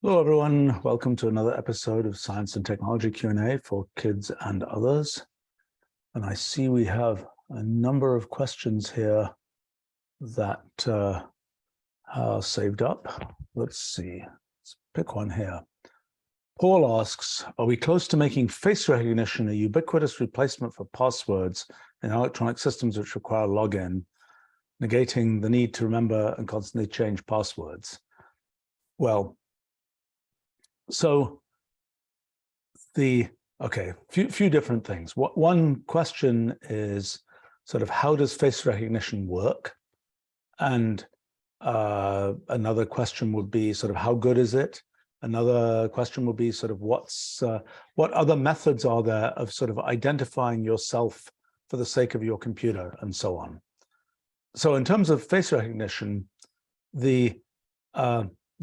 Hello, everyone. Welcome to another episode of Science and Technology Q&A for kids and others. And I see we have a number of questions here that are saved up. Let's see. Let's pick one here. Paul asks, are we close to making face recognition a ubiquitous replacement for passwords in electronic systems which require login, negating the need to remember and constantly change passwords? Well, so few different things. One question is sort of how does face recognition work? And another question would be sort of how good is it? Another question would be sort of what other methods are there of sort of identifying yourself for the sake of your computer and so on. So in terms of face recognition, there's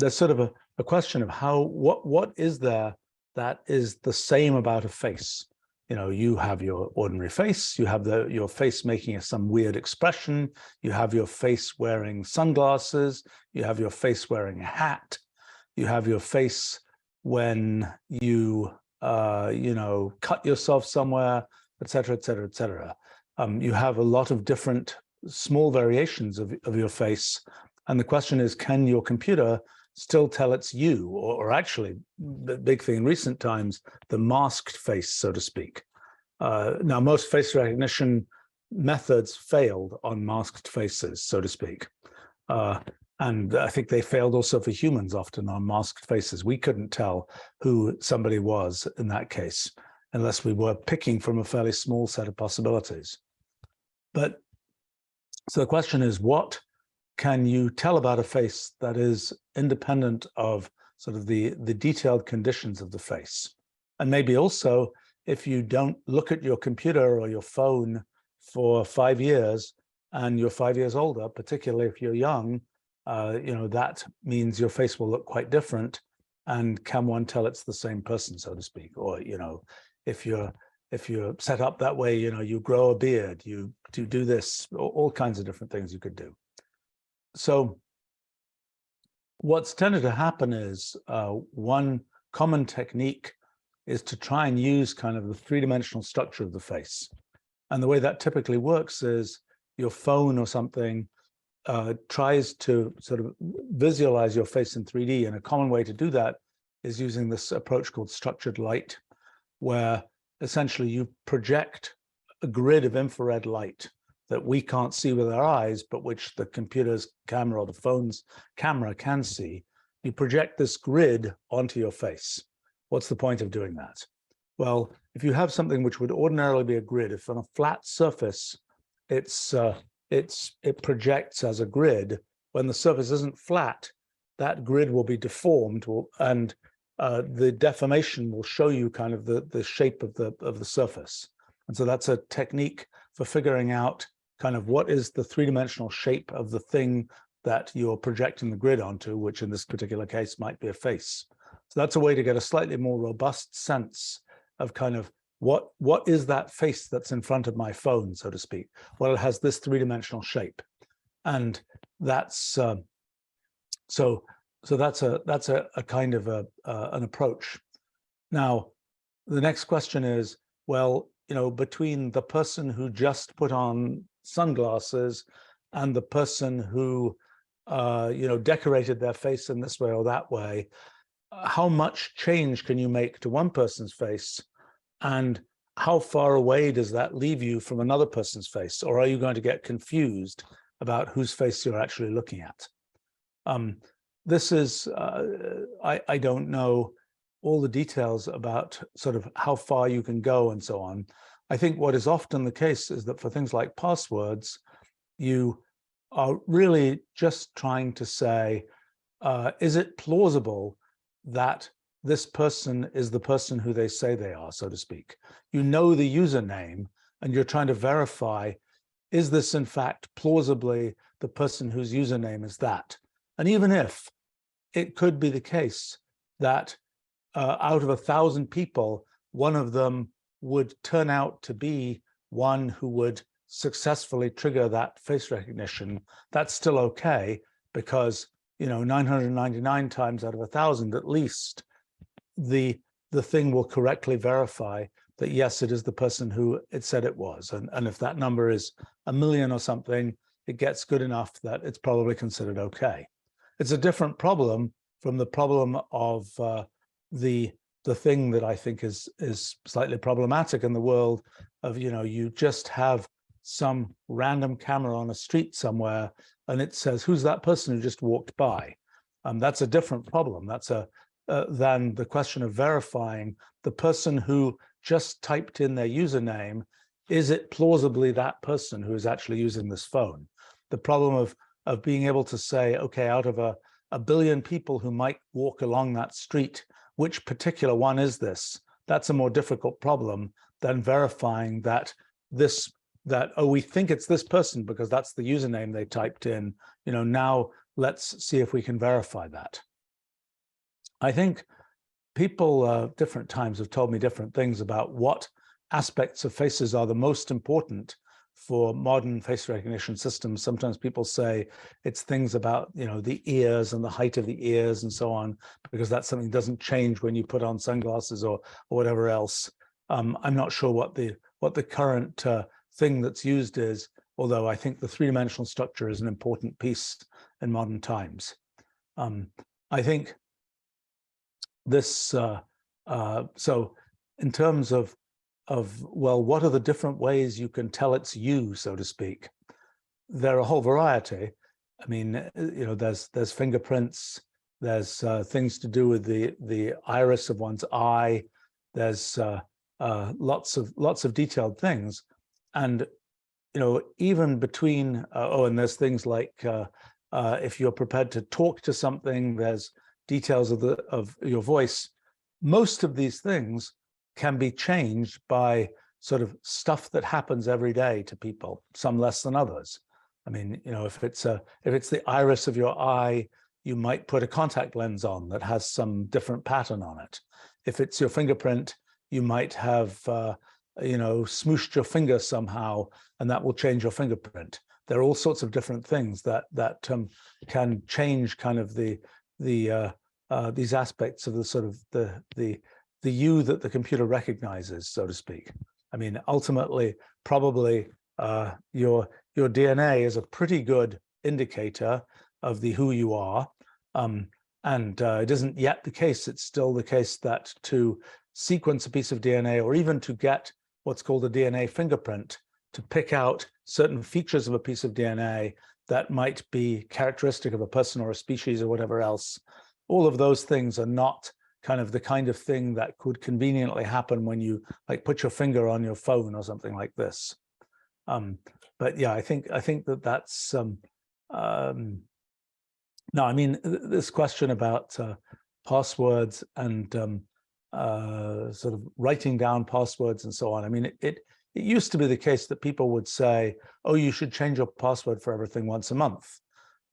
sort of a question of what is there that is the same about a face. You know, you have your ordinary face, you have your face making some weird expression, you have your face wearing sunglasses, you have your face wearing a hat, you have your face when you cut yourself somewhere, etc., etc., etc. You have a lot of different small variations of your face, and the question is, can your computer still tell it's you, or actually, the big thing in recent times, the masked face, so to speak. Now, most face recognition methods failed on masked faces, so to speak. And I think they failed also for humans often on masked faces. We couldn't tell who somebody was in that case, unless we were picking from a fairly small set of possibilities. But so the question is, what can you tell about a face that is independent of sort of the detailed conditions of the face? And maybe also, if you don't look at your computer or your phone for 5 years and you're 5 years older, particularly if you're young, that means your face will look quite different. And can one tell it's the same person, so to speak? Or, if you're set up that way, you grow a beard, you do this, all kinds of different things you could do. So what's tended to happen is one common technique is to try and use kind of the three-dimensional structure of the face. And the way that typically works is your phone or something tries to sort of visualize your face in 3D. And a common way to do that is using this approach called structured light, where essentially you project a grid of infrared light that we can't see with our eyes, but which the computer's camera or the phone's camera can see. You project this grid onto your face. What's the point of doing that? Well, if you have something which would ordinarily be a grid, if on a flat surface, it projects as a grid, when the surface isn't flat, that grid will be deformed, and the deformation will show you kind of the shape of the surface. And so that's a technique for figuring out kind of what is the three-dimensional shape of the thing that you're projecting the grid onto, which in this particular case might be a face. So that's a way to get a slightly more robust sense of kind of what is that face that's in front of my phone, so to speak. Well, it has this three-dimensional shape, and that's so that's a kind of an approach. Now, the next question is, well, between the person who just put on sunglasses and the person who decorated their face in this way or that way, how much change can you make to one person's face, and how far away does that leave you from another person's face? Or are you going to get confused about whose face you're actually looking at? This is I don't know all the details about sort of how far you can go and so on. I think what is often the case is that for things like passwords, you are really just trying to say, is it plausible that this person is the person who they say they are, so to speak? You know the username, and you're trying to verify, is this in fact plausibly the person whose username is that? And even if it could be the case that out of 1,000 people, one of them would turn out to be one who would successfully trigger that face recognition, that's still okay, because 999 times out of 1,000, at least the thing will correctly verify that yes, it is the person who it said it was. And if that number is 1 million or something, it gets good enough that it's probably considered okay. It's a different problem from the problem of the thing that I think is slightly problematic in the world of, you just have some random camera on a street somewhere and it says, who's that person who just walked by? That's a different problem. That's than the question of verifying the person who just typed in their username. Is it plausibly that person who is actually using this phone? The problem of being able to say, okay, out of a billion people who might walk along that street, which particular one is this? That's a more difficult problem than verifying that we think it's this person because that's the username they typed in. Now let's see if we can verify that. I think people different times have told me different things about what aspects of faces are the most important for modern face recognition systems. Sometimes people say it's things about, the ears and the height of the ears and so on, because that's something that doesn't change when you put on sunglasses or whatever else. I'm not sure what the current thing that's used is, although I think the three-dimensional structure is an important piece in modern times. I think this, so in terms of, well, what are the different ways you can tell it's you, so to speak? There are a whole variety. I mean, there's fingerprints, there's things to do with the iris of one's eye, there's lots of detailed things. And, even between, and there's things like if you're prepared to talk to something, there's details of your voice. Most of these things can be changed by sort of stuff that happens every day to people, some less than others. I mean, if it's the iris of your eye, you might put a contact lens on that has some different pattern on it. If it's your fingerprint, you might have smooshed your finger somehow, and that will change your fingerprint. There are all sorts of different things that can change kind of these aspects of the sort of the you that the computer recognizes, so to speak. I mean, ultimately, probably your DNA is a pretty good indicator of who you are, and it isn't yet the case. It's still the case that to sequence a piece of DNA, or even to get what's called a DNA fingerprint, to pick out certain features of a piece of DNA that might be characteristic of a person or a species or whatever else, all of those things are not kind of the kind of thing that could conveniently happen when you put your finger on your phone or something like this. But yeah, I think that's no, I mean, this question about passwords and sort of writing down passwords and so on. I mean, it used to be the case that people would say, oh, you should change your password for everything once a month.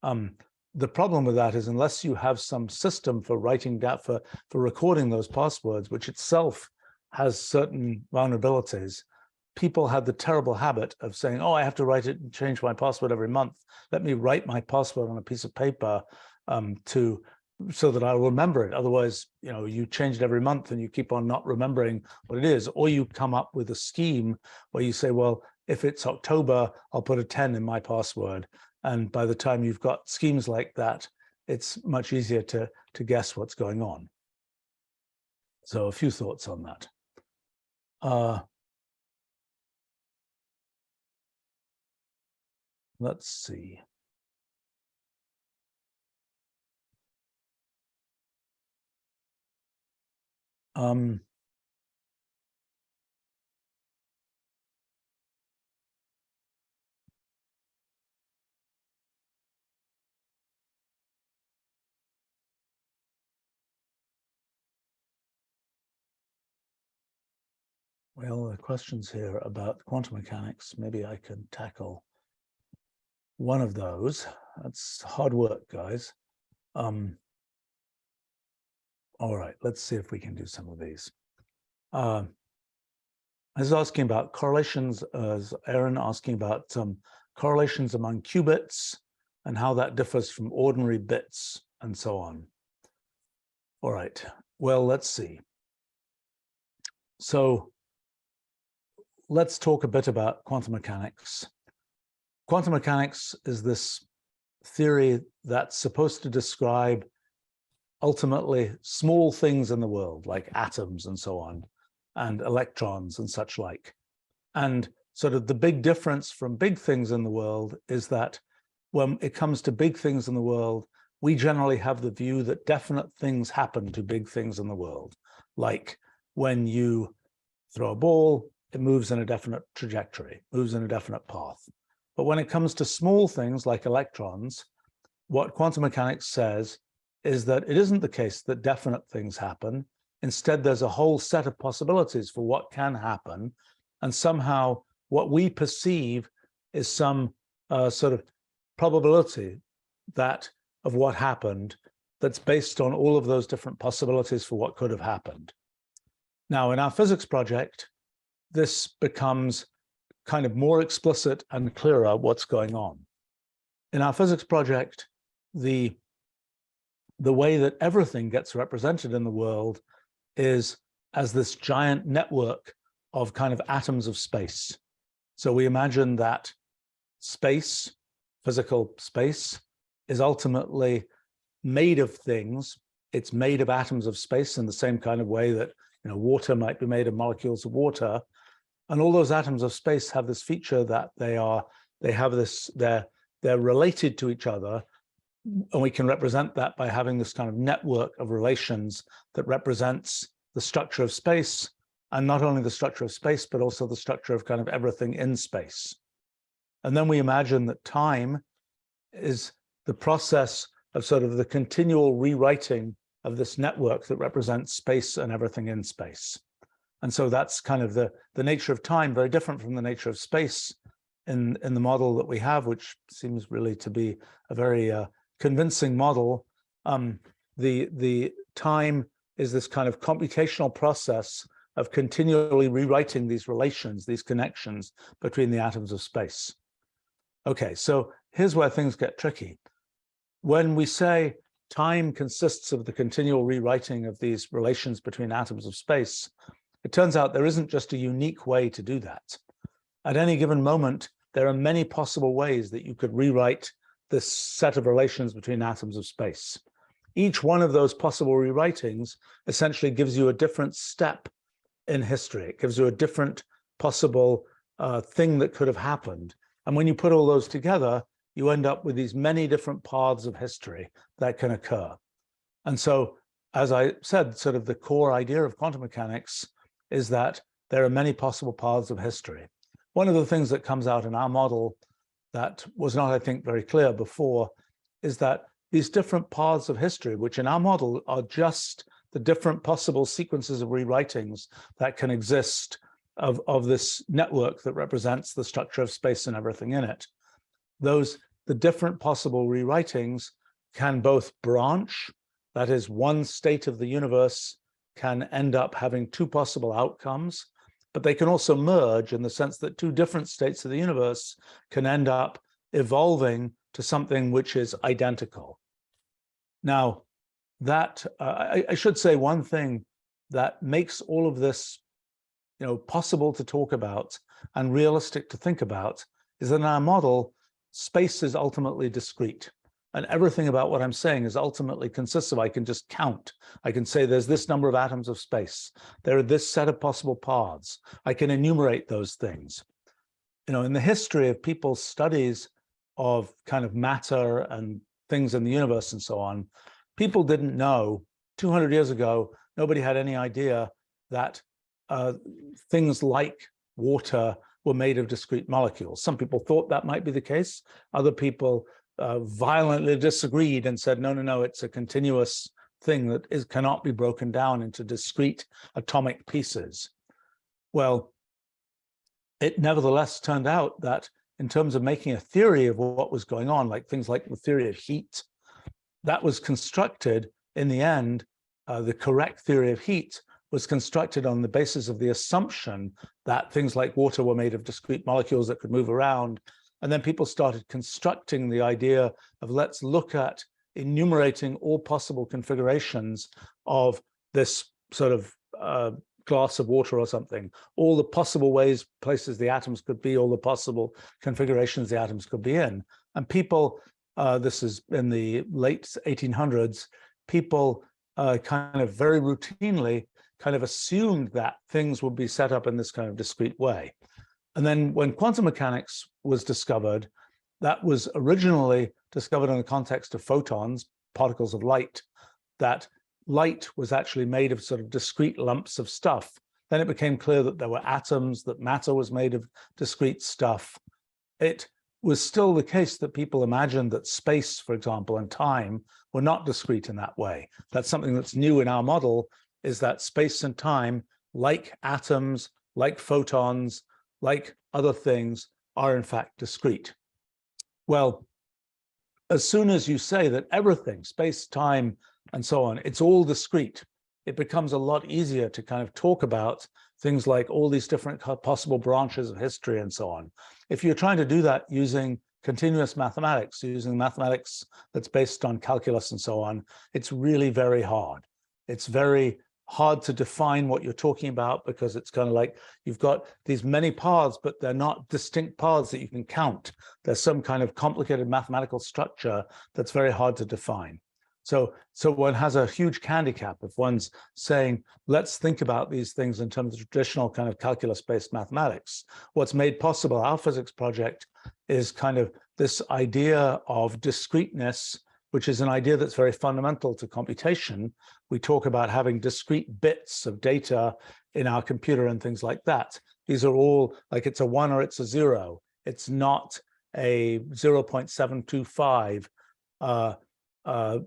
The problem with that is unless you have some system for writing down, for recording those passwords, which itself has certain vulnerabilities, people had the terrible habit of saying, oh, I have to write it and change my password every month. Let me write my password on a piece of paper so that I'll remember it. Otherwise, you change it every month and you keep on not remembering what it is. Or you come up with a scheme where you say, well, if it's October, I'll put a 10 in my password. And by the time you've got schemes like that, it's much easier to guess what's going on. So a few thoughts on that. Let's see. Well, the questions here about quantum mechanics, maybe I can tackle one of those. That's hard work, guys. All right, let's see if we can do some of these. I was asking about correlations, as Aaron asking about correlations among qubits and how that differs from ordinary bits and so on. All right, well, let's see. So let's talk a bit about quantum mechanics. Quantum mechanics is this theory that's supposed to describe ultimately small things in the world, like atoms and so on, and electrons and such like. And sort of the big difference from big things in the world is that when it comes to big things in the world, we generally have the view that definite things happen to big things in the world. Like when you throw a ball, it moves in a definite trajectory, moves in a definite path. But when it comes to small things like electrons, what quantum mechanics says is that it isn't the case that definite things happen. Instead, there's a whole set of possibilities for what can happen. And somehow what we perceive is some sort of probability of what happened that's based on all of those different possibilities for what could have happened. Now, in our physics project, this becomes kind of more explicit and clearer what's going on. In our physics project, the way that everything gets represented in the world is as this giant network of kind of atoms of space. So we imagine that space, physical space, is ultimately made of things. It's made of atoms of space in the same kind of way that, you know, water might be made of molecules of water. And all those atoms of space have this feature that they're related to each other. And we can represent that by having this kind of network of relations that represents the structure of space, and not only the structure of space, but also the structure of kind of everything in space. And then we imagine that time is the process of sort of the continual rewriting of this network that represents space and everything in space. And so that's kind of the nature of time, very different from the nature of space in the model that we have, which seems really to be a very convincing model. The time is this kind of computational process of continually rewriting these relations, these connections between the atoms of space. Okay, so here's where things get tricky. When we say time consists of the continual rewriting of these relations between atoms of space, it turns out there isn't just a unique way to do that. At any given moment, there are many possible ways that you could rewrite this set of relations between atoms of space. Each one of those possible rewritings essentially gives you a different step in history. It gives you a different possible thing that could have happened. And when you put all those together, you end up with these many different paths of history that can occur. And so, as I said, sort of the core idea of quantum mechanics is that there are many possible paths of history. One of the things that comes out in our model that was not, I think, very clear before is that these different paths of history, which in our model are just the different possible sequences of rewritings that can exist of this network that represents the structure of space and everything in it. The different possible rewritings can both branch, that is, one state of the universe can end up having two possible outcomes, but they can also merge in the sense that two different states of the universe can end up evolving to something which is identical. Now, that I should say one thing that makes all of this, possible to talk about and realistic to think about is that in our model, space is ultimately discrete. And everything about what I'm saying is ultimately consists of, I can just count. I can say there's this number of atoms of space. There are this set of possible paths. I can enumerate those things. In the history of people's studies of kind of matter and things in the universe and so on, people didn't know, 200 years ago, nobody had any idea that things like water were made of discrete molecules. Some people thought that might be the case. Other people violently disagreed and said, no, it's a continuous thing that cannot be broken down into discrete atomic pieces. Well, it nevertheless turned out that in terms of making a theory of what was going on, like things like the theory of heat, that was constructed in the end, the correct theory of heat was constructed on the basis of the assumption that things like water were made of discrete molecules that could move around, And then people started constructing the idea of let's look at enumerating all possible configurations of this sort of glass of water or something, all the possible places the atoms could be, all the possible configurations the atoms could be in. And people, this is in the late 1800s, people kind of very routinely kind of assumed that things would be set up in this kind of discrete way. And then when quantum mechanics was discovered, that was originally discovered in the context of photons, particles of light, that light was actually made of sort of discrete lumps of stuff. Then it became clear that there were atoms, that matter was made of discrete stuff. It was still the case that people imagined that space, for example, and time were not discrete in that way. That's something that's new in our model, is that space and time, like atoms, like photons, like other things, are in fact discrete. Well, as soon as you say that everything, space, time, and so on, it's all discrete, it becomes a lot easier to kind of talk about things like all these different possible branches of history and so on. If you're trying to do that using continuous mathematics, using mathematics that's based on calculus and so on, it's really very hard. It's very hard to define what you're talking about, because it's kind of like you've got these many paths, but they're not distinct paths that you can count. There's some kind of complicated mathematical structure that's very hard to define. So one has a huge handicap if one's saying, let's think about these things in terms of traditional kind of calculus-based mathematics. What's made possible our physics project is kind of this idea of discreteness, which is an idea that's very fundamental to computation. We talk about having discrete bits of data in our computer and things like that. These are all like it's a 1 or it's a 0. It's not a 0.725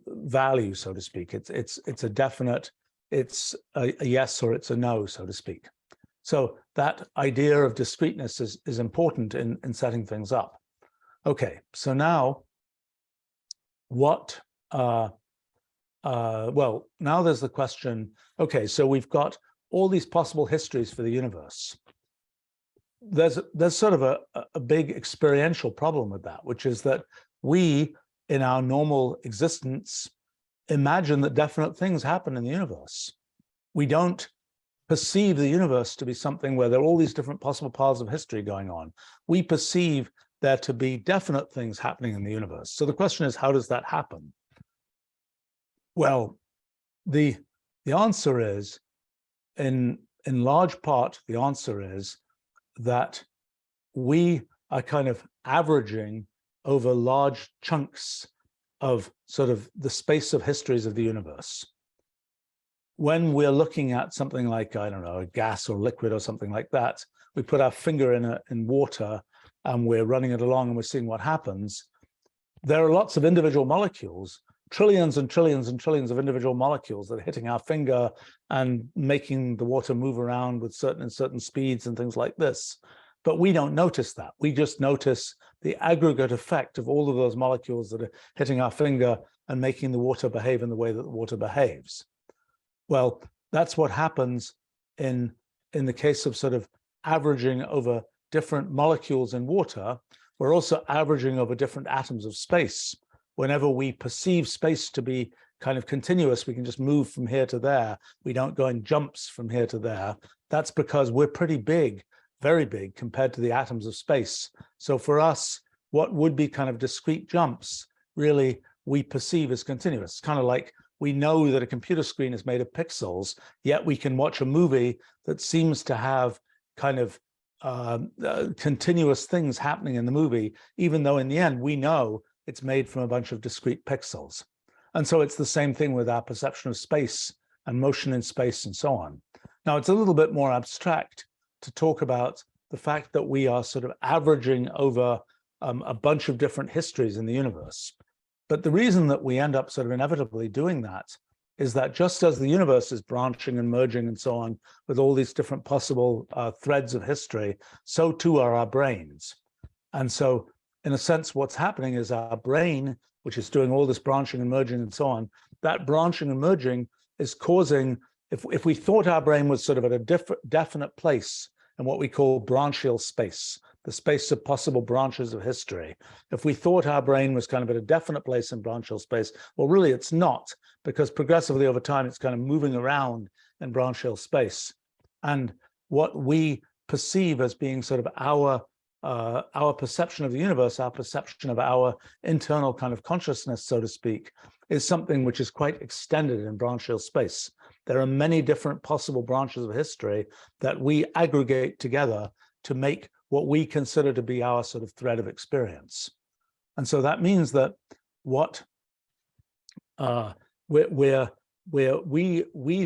value, so to speak. It's a definite, it's a yes or it's a no, so to speak. So that idea of discreteness is important in setting things up. Okay, so now what, well, now there's the question, okay, so we've got all these possible histories for the universe. There's sort of a big experiential problem with that, which is that we, in our normal existence, imagine that definite things happen in the universe. We don't perceive the universe to be something where there are all these different possible paths of history going on. We perceive there to be definite things happening in the universe. So the question is, how does that happen? Well, the answer is, in large part, the answer is that we are kind of averaging over large chunks of sort of the space of histories of the universe. When we're looking at something like, I don't know, a gas or liquid or something like that, we put our finger in water and we're running it along and we're seeing what happens. There are lots of individual molecules, trillions and trillions and trillions of individual molecules that are hitting our finger and making the water move around with certain speeds and things like this. But we don't notice that. We just notice the aggregate effect of all of those molecules that are hitting our finger and making the water behave in the way that the water behaves. Well, that's what happens in the case of sort of averaging over different molecules in water. We're also averaging over different atoms of space. Whenever we perceive space to be kind of continuous, we can just move from here to there. We don't go in jumps from here to there. That's because we're pretty big, very big compared to the atoms of space. So for us, what would be kind of discrete jumps, really we perceive as continuous. It's kind of like we know that a computer screen is made of pixels, yet we can watch a movie that seems to have kind of continuous things happening in the movie, even though in the end we know it's made from a bunch of discrete pixels. And so it's the same thing with our perception of space and motion in space and so on. Now, it's a little bit more abstract to talk about the fact that we are sort of averaging over a bunch of different histories in the universe. But the reason that we end up sort of inevitably doing that is that just as the universe is branching and merging and so on with all these different possible threads of history, so too are our brains. And so in a sense, what's happening is our brain, which is doing all this branching and merging and so on, that branching and merging is causing, if we thought our brain was sort of at a definite place in what we call branchial space, the space of possible branches of history. If we thought our brain was kind of at a definite place in branchial space, well, really it's not, because progressively over time, it's kind of moving around in branchial space. And what we perceive as being sort of our perception of the universe, our perception of our internal kind of consciousness, so to speak, is something which is quite extended in branchial space. There are many different possible branches of history that we aggregate together to make what we consider to be our sort of thread of experience. And so that means that what we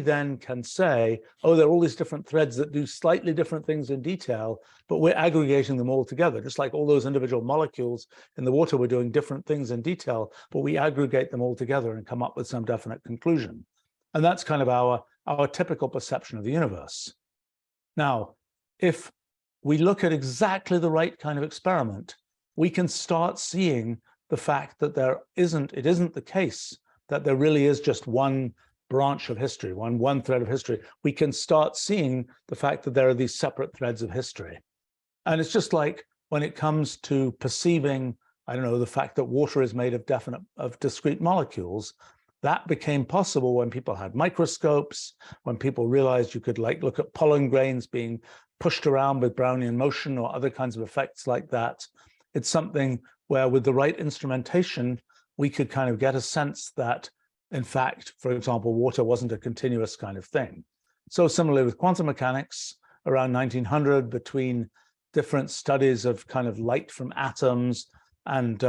then can say, oh, there are all these different threads that do slightly different things in detail, but we're aggregating them all together, just like all those individual molecules in the water were doing different things in detail, but we aggregate them all together and come up with some definite conclusion. And that's kind of our typical perception of the universe. Now, if we look at exactly the right kind of experiment, we can start seeing the fact that it isn't the case that there really is just one branch of history, one thread of history. We can start seeing the fact that there are these separate threads of history. And it's just like when it comes to perceiving, I don't know, the fact that water is made of discrete molecules. That became possible when people had microscopes, when people realized you could like look at pollen grains being pushed around with Brownian motion or other kinds of effects like that. It's something where with the right instrumentation, we could kind of get a sense that, in fact, for example, water wasn't a continuous kind of thing. So similarly with quantum mechanics, around 1900, between different studies of kind of light from atoms and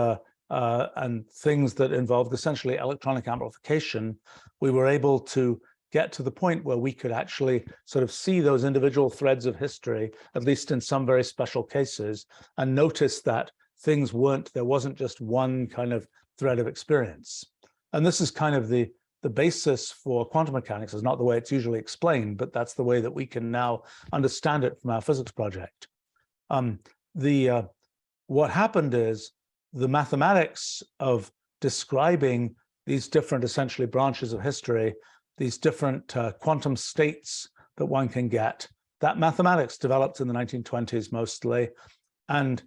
things that involved essentially electronic amplification, we were able to get to the point where we could actually sort of see those individual threads of history, at least in some very special cases, and notice that there wasn't just one kind of thread of experience. And this is kind of the basis for quantum mechanics. Is not the way it's usually explained, but that's the way that we can now understand it from our physics project. What happened is the mathematics of describing these different essentially branches of history, these different quantum states that one can get, that mathematics developed in the 1920s mostly. And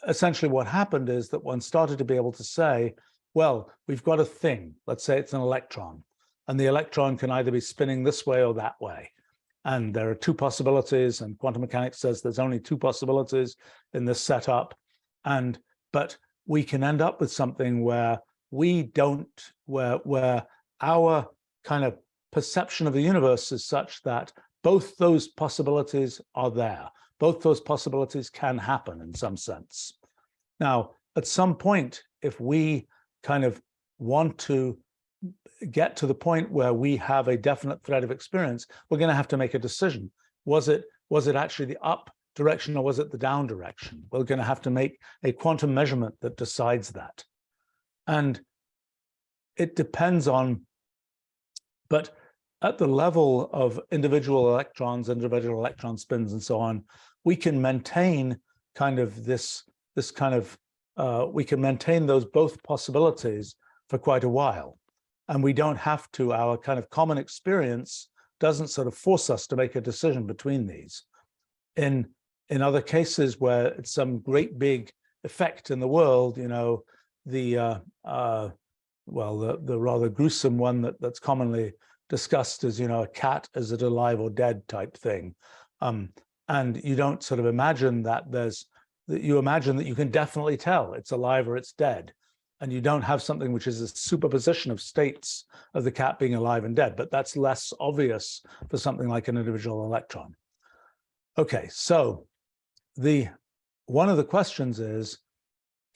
essentially what happened is that one started to be able to say, well, we've got a thing, let's say it's an electron, and the electron can either be spinning this way or that way. And there are two possibilities, and quantum mechanics says there's only two possibilities in this setup. But we can end up with something where where our kind of perception of the universe is such that both those possibilities are there. Both those possibilities can happen in some sense. Now, at some point, if we kind of want to get to the point where we have a definite thread of experience, we're going to have to make a decision. Was it actually the up direction or was it the down direction? We're going to have to make a quantum measurement that decides that. And it depends on, but at the level of individual electrons, individual electron spins and so on, we can maintain kind of we can maintain those both possibilities for quite a while. And we don't have to, our kind of common experience doesn't sort of force us to make a decision between these. In other cases where it's some great big effect in the world, you know, the rather gruesome one that's commonly discussed is, you know, a cat, is it alive or dead type thing. And you don't sort of imagine that you imagine that you can definitely tell it's alive or it's dead. And you don't have something which is a superposition of states of the cat being alive and dead, but that's less obvious for something like an individual electron. Okay, so one of the questions is,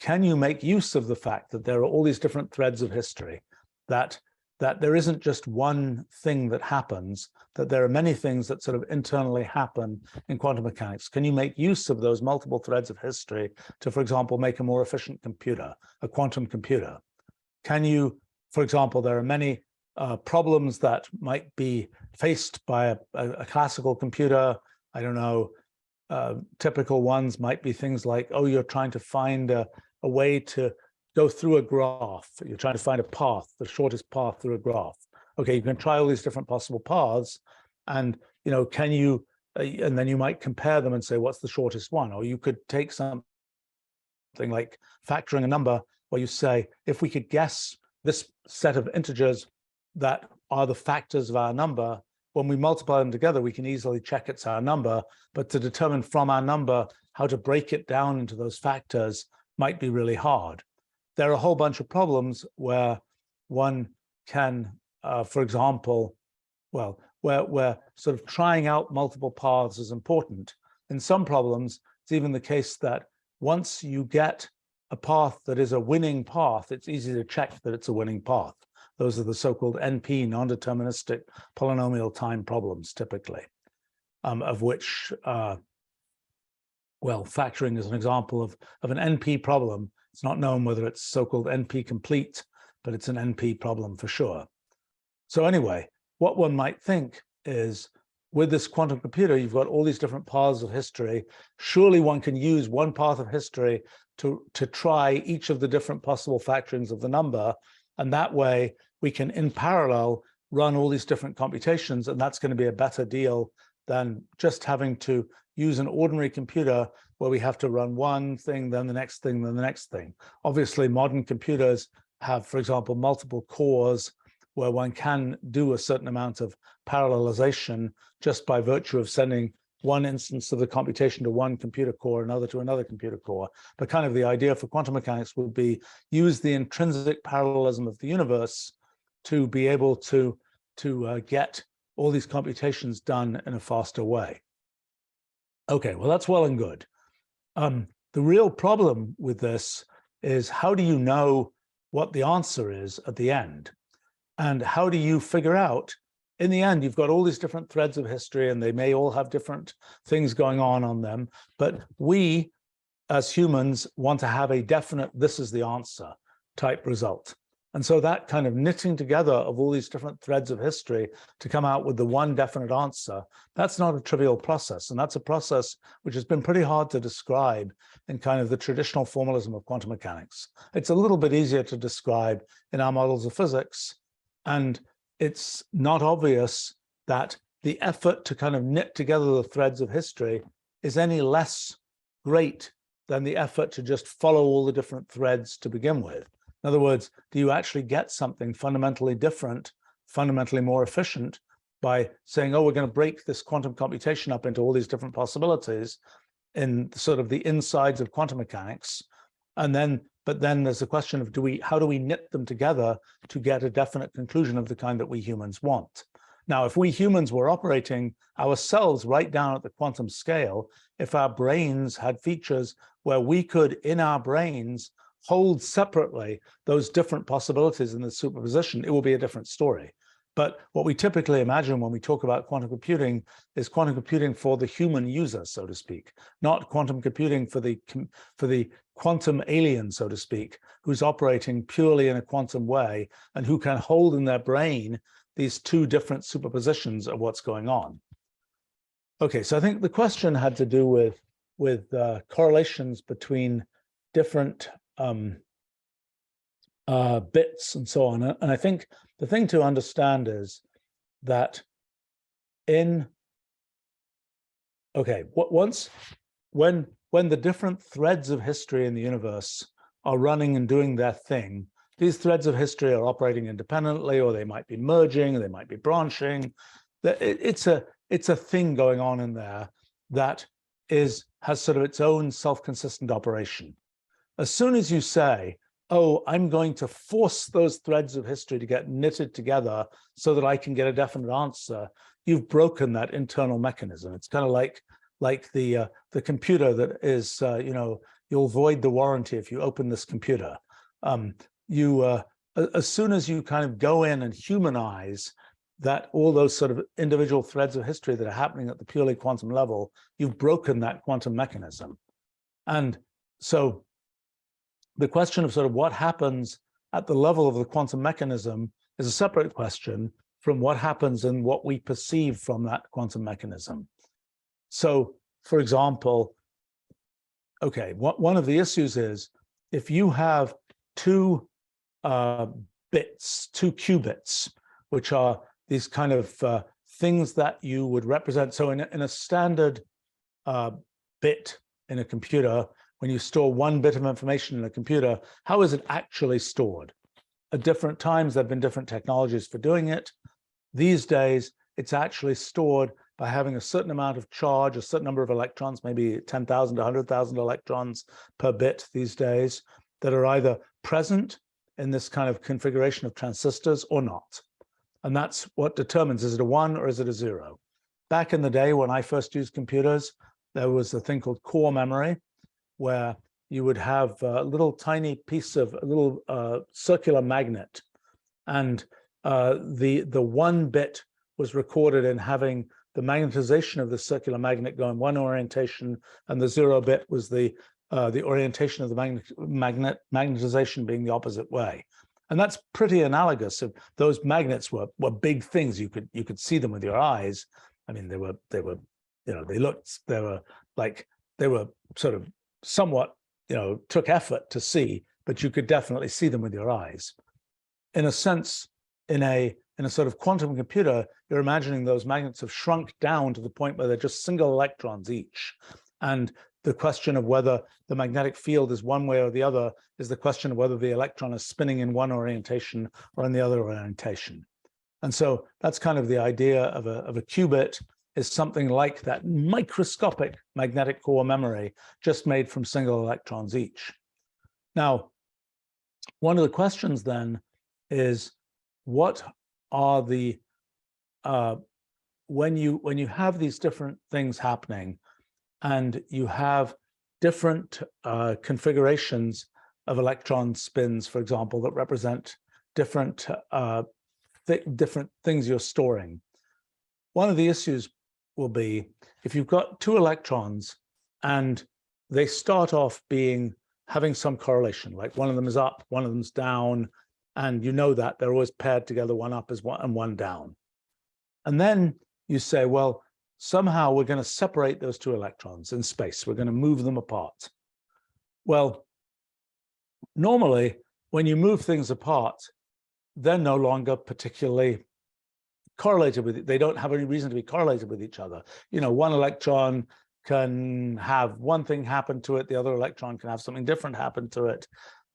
can you make use of the fact that there are all these different threads of history, that there isn't just one thing that happens, that there are many things that sort of internally happen in quantum mechanics? Can you make use of those multiple threads of history to, for example, make a more efficient computer, a quantum computer? Can you, for example, there are many problems that might be faced by a classical computer. I don't know, typical ones might be things like, oh, you're trying to find a way to go through a graph. You're trying to find a path, the shortest path through a graph. Okay, you can try all these different possible paths, and you know, can you and then you might compare them and say, what's the shortest one? Or you could take something like factoring a number, where you say, if we could guess this set of integers that are the factors of our number, when we multiply them together, we can easily check it's our number. But to determine from our number how to break it down into those factors might be really hard. There are a whole bunch of problems where one can, for example, well, where sort of trying out multiple paths is important. In some problems, it's even the case that once you get a path that is a winning path, it's easy to check that it's a winning path. Those are the so-called NP, non-deterministic polynomial time problems, typically, of which, well, factoring is an example of an NP problem. It's not known whether it's so-called NP complete, but it's an NP problem for sure. So anyway, what one might think is, with this quantum computer, you've got all these different paths of history. Surely one can use one path of history to try each of the different possible factorings of the number. And that way we can, in parallel, run all these different computations. And that's going to be a better deal than just having to use an ordinary computer where we have to run one thing, then the next thing, then the next thing. Obviously, modern computers have, for example, multiple cores where one can do a certain amount of parallelization just by virtue of sending one instance of the computation to one computer core, another to another computer core. But kind of the idea for quantum mechanics would be use the intrinsic parallelism of the universe to be able to get all these computations done in a faster way. Okay, well, that's well and good. The real problem with this is, how do you know what the answer is at the end? And how do you figure out, in the end, you've got all these different threads of history, and they may all have different things going on them, but we, as humans, want to have a definite, this is the answer type result. And so that kind of knitting together of all these different threads of history to come out with the one definite answer, that's not a trivial process. And that's a process which has been pretty hard to describe in kind of the traditional formalism of quantum mechanics. It's a little bit easier to describe in our models of physics. And it's not obvious that the effort to kind of knit together the threads of history is any less great than the effort to just follow all the different threads to begin with. In other words, do you actually get something fundamentally different, fundamentally more efficient by saying, oh, we're going to break this quantum computation up into all these different possibilities in sort of the insides of quantum mechanics, and then but then there's the question of how do we knit them together to get a definite conclusion of the kind that we humans want? Now, if we humans were operating ourselves right down at the quantum scale, if our brains had features where we could, in our brains, hold separately those different possibilities in the superposition, it will be a different story. But what we typically imagine when we talk about quantum computing is quantum computing for the human user, so to speak, not quantum computing for the quantum alien, so to speak, who's operating purely in a quantum way and who can hold in their brain these two different superpositions of what's going on. Okay, so I think the question had to do with correlations between different bits and so on. And I think the thing to understand is that when the different threads of history in the universe are running and doing their thing, these threads of history are operating independently, or they might be merging, or they might be branching. It's a thing going on in there that has sort of its own self-consistent operation. As soon as you say, oh, I'm going to force those threads of history to get knitted together so that I can get a definite answer, you've broken that internal mechanism. It's kind of like the computer that is, you'll void the warranty if you open this computer. As soon as you kind of go in and humanize that, all those sort of individual threads of history that are happening at the purely quantum level, you've broken that quantum mechanism. And so the question of sort of what happens at the level of the quantum mechanism is a separate question from what happens in what we perceive from that quantum mechanism. So, for example, okay, one of the issues is if you have two bits, two qubits, which are these kind of things that you would represent. So in a standard bit in a computer, when you store one bit of information in a computer, how is it actually stored? At different times, there have been different technologies for doing it. These days, it's actually stored by having a certain amount of charge, a certain number of electrons, maybe 10,000 to 100,000 electrons per bit these days, that are either present in this kind of configuration of transistors or not. And that's what determines, is it a 1 or is it a 0? Back in the day when I first used computers, there was a thing called core memory, where you would have a little tiny piece of a little circular magnet, and the 1 bit was recorded in having the magnetization of the circular magnet go in one orientation, and the 0 bit was the orientation of the magnetization being the opposite way. And that's pretty analogous. If those magnets were big things, you could see them with your eyes. I mean, they were sort of somewhat, took effort to see, but you could definitely see them with your eyes. In a sense, in a sort of quantum computer, you're imagining those magnets have shrunk down to the point where they're just single electrons each. And the question of whether the magnetic field is one way or the other is the question of whether the electron is spinning in one orientation or in the other orientation. And so that's kind of the idea of a qubit, is something like that microscopic magnetic core memory, just made from single electrons each. Now, one of the questions then is, what are the when you have these different things happening, and you have different configurations of electron spins, for example, that represent different different things you're storing. One of the issues will be if you've got 2 electrons and they start off having some correlation, like one of them is up, one of them's down, and you know that they're always paired together, one up is one and one down. And then you say, well, somehow we're going to separate those 2 electrons in space. We're going to move them apart. Well, normally, when you move things apart, they're no longer particularly correlated with it. They don't have any reason to be correlated with each other. One electron can have one thing happen to it, the other electron can have something different happen to it.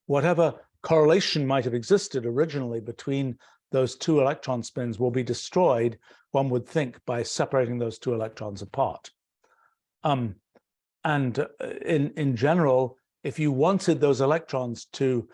Whatever correlation might have existed originally between those 2 electron spins will be destroyed, one would think, by separating those 2 electrons apart. And in general, if you wanted those electrons to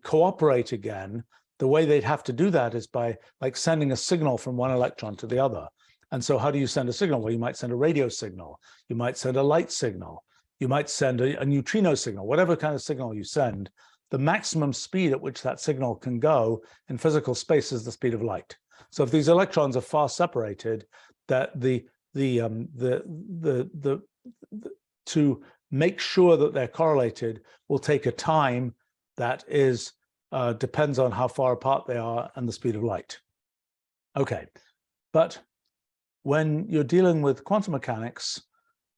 cooperate again, the way they'd have to do that is by sending a signal from one electron to the other. And so how do you send a signal? Well, you might send a radio signal, you might send a light signal, you might send a neutrino signal, whatever kind of signal you send. The maximum speed at which that signal can go in physical space is the speed of light. So if these electrons are far separated, that to make sure that they're correlated will take a time that is depends on how far apart they are and the speed of light. Okay, but when you're dealing with quantum mechanics,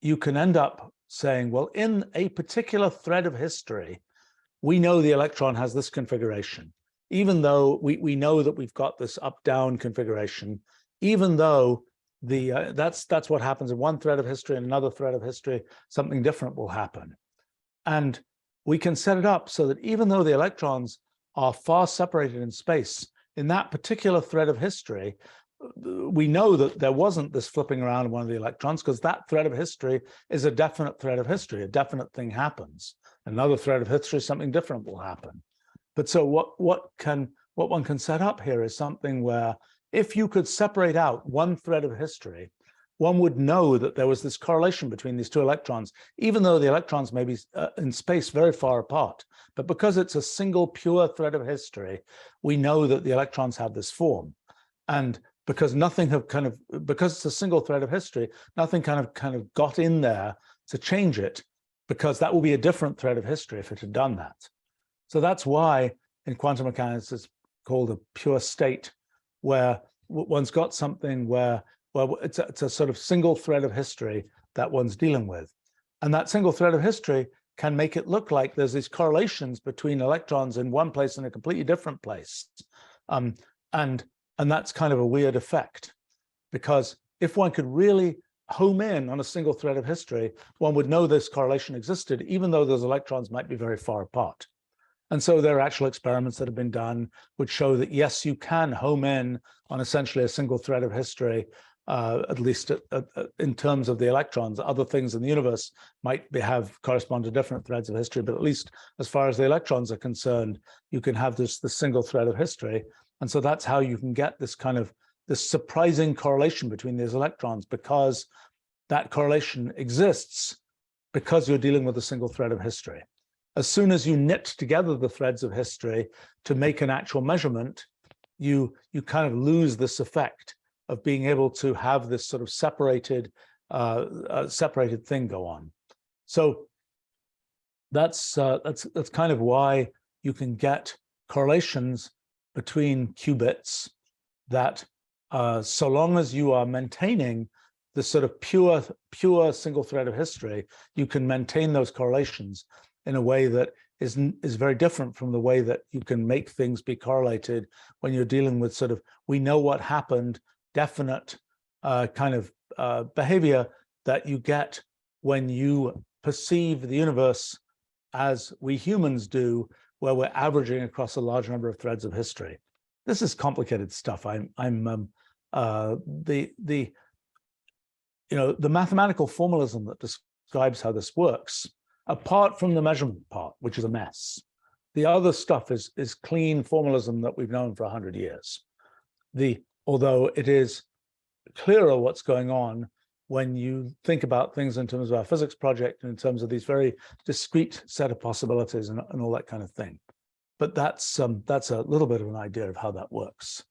you can end up saying, well, in a particular thread of history, we know the electron has this configuration, even though we know that we've got this up-down configuration, even though that's what happens in one thread of history, and another thread of history, something different will happen. And we can set it up so that even though the electrons are far separated in space, in that particular thread of history, we know that there wasn't this flipping around of one of the electrons, because that thread of history is a definite thread of history. A definite thing happens. Another thread of history, something different will happen. But so what one can set up here is something where, if you could separate out one thread of history, one would know that there was this correlation between these 2 electrons, even though the electrons may be in space very far apart. But because it's a single pure thread of history, we know that the electrons have this form. And because because it's a single thread of history, nothing kind of got in there to change it, because that will be a different thread of history if it had done that. So that's why in quantum mechanics it's called a pure state, where one's got something where it's a sort of single thread of history that one's dealing with. And that single thread of history can make it look like there's these correlations between electrons in one place and a completely different place. And that's kind of a weird effect. because if one could really home in on a single thread of history, one would know this correlation existed, even though those electrons might be very far apart. And so there are actual experiments that have been done which show that, yes, you can home in on essentially a single thread of history, at least in terms of the electrons. Other things in the universe might have correspond to different threads of history, but at least as far as the electrons are concerned, you can have this single thread of history. And so that's how you can get this kind of this surprising correlation between these electrons, because that correlation exists because you're dealing with a single thread of history. As soon as you knit together the threads of history to make an actual measurement, you kind of lose this effect of being able to have this sort of separated thing go on. So that's kind of why you can get correlations between qubits that, so long as you are maintaining this sort of pure single thread of history, you can maintain those correlations in a way that is very different from the way that you can make things be correlated when you're dealing with sort of, we know what happened, definite kind of behavior that you get when you perceive the universe as we humans do, where we're averaging across a large number of threads of history. This is complicated stuff. The mathematical formalism that describes how this works, apart from the measurement part, which is a mess, the other stuff is clean formalism that we've known for 100 years. Although it is clearer what's going on when you think about things in terms of our physics project and in terms of these very discrete set of possibilities and all that kind of thing. But that's a little bit of an idea of how that works.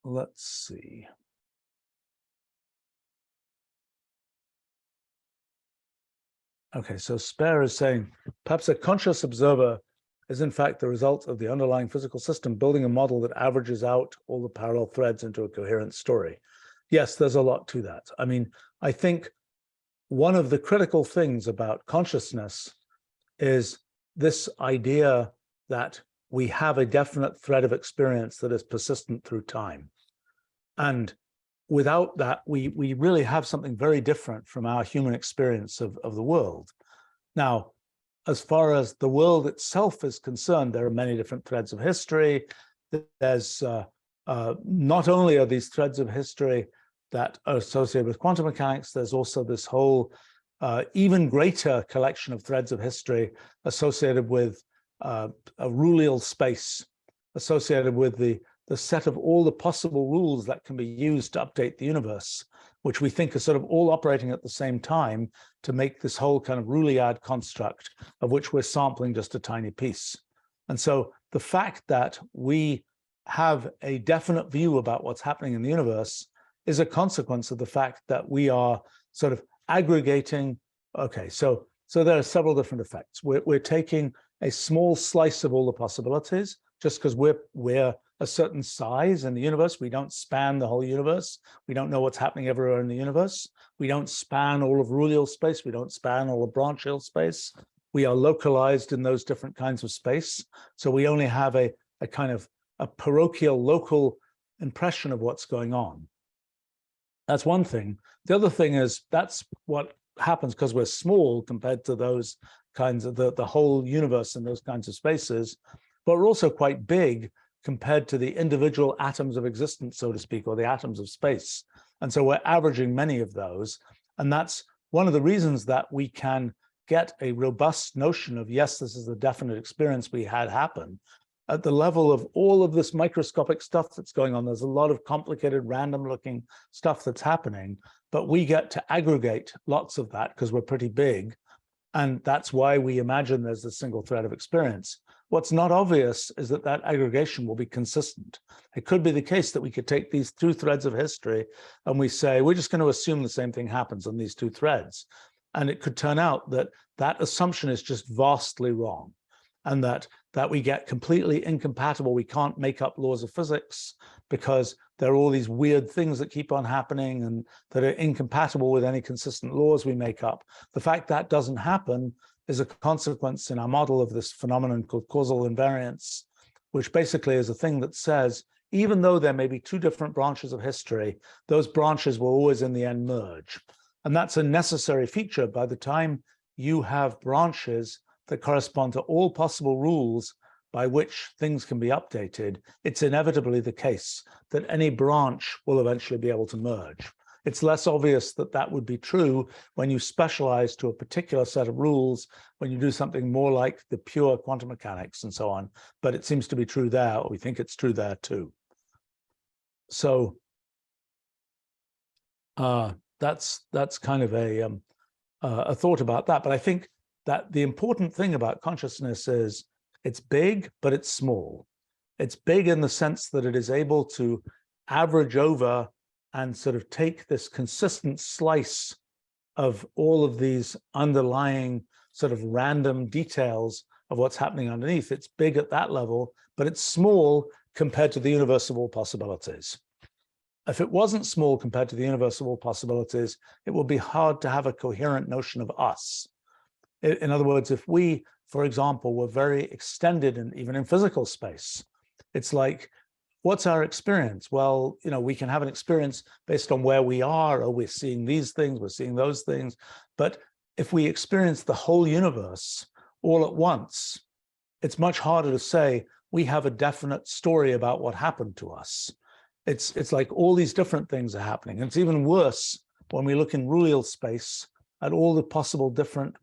Let's see. Okay, so Spare is saying, perhaps a conscious observer is in fact the result of the underlying physical system building a model that averages out all the parallel threads into a coherent story. Yes, there's a lot to that. I mean, I think one of the critical things about consciousness is this idea that we have a definite thread of experience that is persistent through time. And without that, we really have something very different from our human experience of the world. Now, as far as the world itself is concerned, there are many different threads of history. There's not only are these threads of history that are associated with quantum mechanics, there's also this whole even greater collection of threads of history associated with a rulal space, associated with the set of all the possible rules that can be used to update the universe, which we think are sort of all operating at the same time to make this whole kind of Roolead construct, of which we're sampling just a tiny piece. And so the fact that we have a definite view about what's happening in the universe is a consequence of the fact that we are sort of aggregating. Okay, so there are several different effects. We're taking a small slice of all the possibilities, just because we're a certain size in the universe. We don't span the whole universe. We don't know what's happening everywhere in the universe. We don't span all of Rooleal space. We don't span all of branchial space. We are localized in those different kinds of space. So we only have a kind of a parochial local impression of what's going on. That's one thing. The other thing is that's what happens because we're small compared to those kinds of the whole universe and those kinds of spaces, but we're also quite big compared to the individual atoms of existence, so to speak, or the atoms of space. And so we're averaging many of those. And that's one of the reasons that we can get a robust notion of, yes, this is a definite experience we had happen. At the level of all of this microscopic stuff that's going on, there's a lot of complicated, random looking stuff that's happening, but we get to aggregate lots of that because we're pretty big. And that's why we imagine there's a single thread of experience. What's not obvious is that that aggregation will be consistent. It could be the case that we could take these two threads of history and we say, we're just going to assume the same thing happens on these two threads. And it could turn out that that assumption is just vastly wrong, and that we get completely incompatible. We can't make up laws of physics because there are all these weird things that keep on happening and that are incompatible with any consistent laws we make up. The fact that doesn't happen is a consequence in our model of this phenomenon called causal invariance, which basically is a thing that says, even though there may be two different branches of history, those branches will always in the end merge. And that's a necessary feature. By the time you have branches that correspond to all possible rules by which things can be updated, it's inevitably the case that any branch will eventually be able to merge. It's less obvious that that would be true when you specialize to a particular set of rules, when you do something more like the pure quantum mechanics and so on, but it seems to be true there, or we think it's true there too. So that's kind of a thought about that. But I think that the important thing about consciousness is it's big, but it's small. It's big in the sense that it is able to average over and sort of take this consistent slice of all of these underlying sort of random details of what's happening underneath. It's big at that level, but it's small compared to the universe of all possibilities. If it wasn't small compared to the universe of all possibilities, it would be hard to have a coherent notion of us. In other words, if we, for example, were very extended and even in physical space, it's like, what's our experience? Well, you know, we can have an experience based on where we are, or we're seeing these things, we're seeing those things. But if we experience the whole universe all at once, it's much harder to say we have a definite story about what happened to us. It's like all these different things are happening. And it's even worse when we look in Rullial space at all the possible different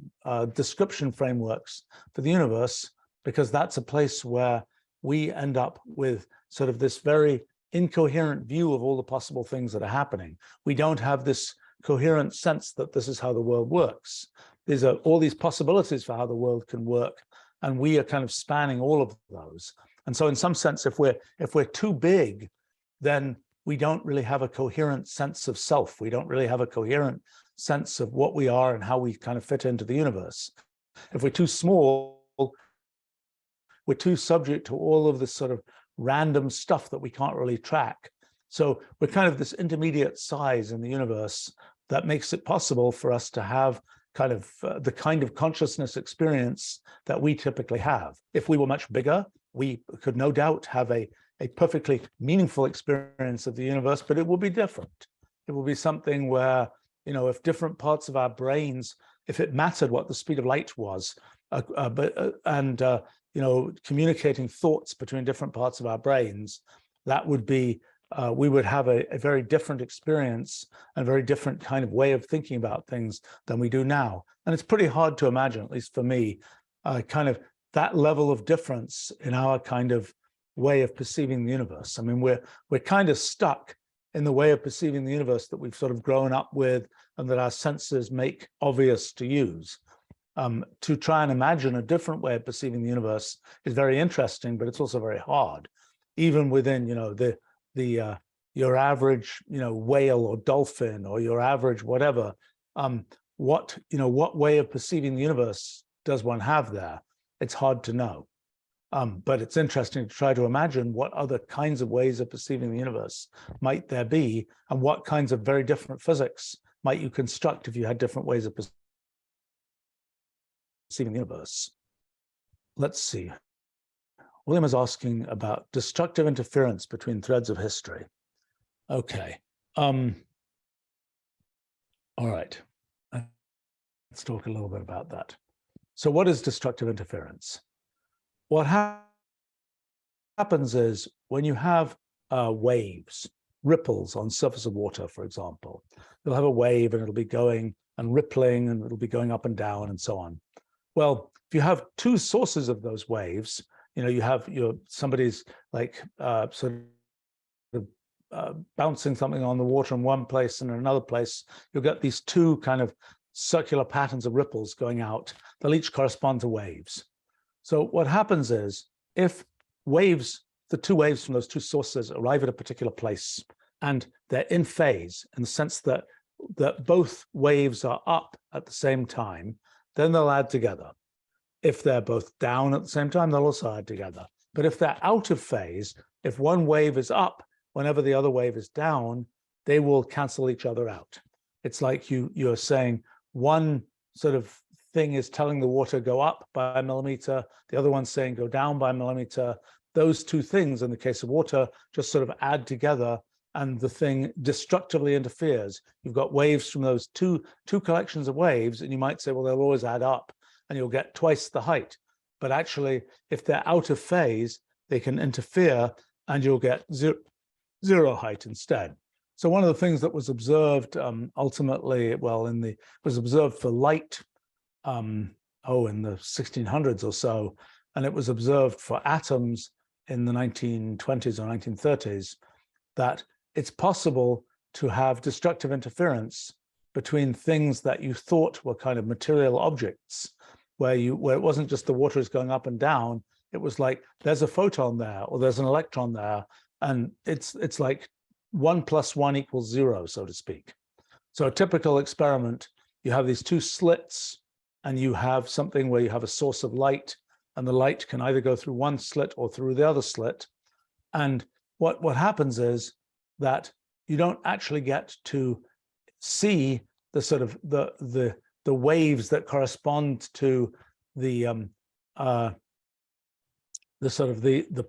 description frameworks for the universe, because that's a place where we end up with sort of this very incoherent view of all the possible things that are happening. We don't have this coherent sense that this is how the world works. These are all these possibilities for how the world can work, and we are kind of spanning all of those. And so in some sense, if we're too big, then we don't really have a coherent sense of self. We don't really have a coherent sense of what we are and how we kind of fit into the universe. If we're too small, we're too subject to all of this sort of random stuff that we can't really track. So we're kind of this intermediate size in the universe that makes it possible for us to have kind of the kind of consciousness experience that we typically have. If we were much bigger, we could no doubt have a perfectly meaningful experience of the universe, but it will be different. It will be something where, you know, if different parts of our brains, if it mattered what the speed of light was, you know, communicating thoughts between different parts of our brains, that would be, we would have a very different experience and a very different kind of way of thinking about things than we do now. And it's pretty hard to imagine, at least for me, kind of that level of difference in our kind of way of perceiving the universe. I mean, we're kind of stuck in the way of perceiving the universe that we've sort of grown up with and that our senses make obvious to use. To try and imagine a different way of perceiving the universe is very interesting, but it's also very hard. Even within, you know, your average, you know, whale or dolphin or your average whatever, what way of perceiving the universe does one have there? It's hard to know. But it's interesting to try to imagine what other kinds of ways of perceiving the universe might there be, and what kinds of very different physics might you construct if you had different ways of perceiving the universe. Let's see. William is asking about destructive interference between threads of history. Okay. All right. Let's talk a little bit about that. So what is destructive interference? What happens is when you have waves, ripples on surface of water, for example, you'll have a wave and it'll be going and rippling and it'll be going up and down and so on. Well, if you have two sources of those waves, you know, you have somebody's like sort of bouncing something on the water in one place and in another place, you'll get these two kind of circular patterns of ripples going out. They'll each correspond to waves. So what happens is if the two waves from those two sources arrive at a particular place and they're in phase in the sense that both waves are up at the same time, then they'll add together. If they're both down at the same time, they'll also add together. But if they're out of phase, if one wave is up whenever the other wave is down, they will cancel each other out. It's like you're saying one sort of thing is telling the water go up by a millimeter, the other one's saying go down by a millimeter. Those two things, in the case of water, just sort of add together, and the thing destructively interferes. You've got waves from those two collections of waves, and you might say, well, they'll always add up, and you'll get twice the height. But actually, if they're out of phase, they can interfere, and you'll get zero height instead. So one of the things that was observed ultimately, well, was observed for light, in the 1600s or so, and it was observed for atoms in the 1920s or 1930s, that it's possible to have destructive interference between things that you thought were kind of material objects, where it wasn't just the water is going up and down, it was like there's a photon there or there's an electron there, and it's like 1 + 1 = 0, so to speak. So a typical experiment, you have these two slits, and you have something where you have a source of light, and the light can either go through one slit or through the other slit. And what happens is that you don't actually get to see the sort of the waves that correspond to the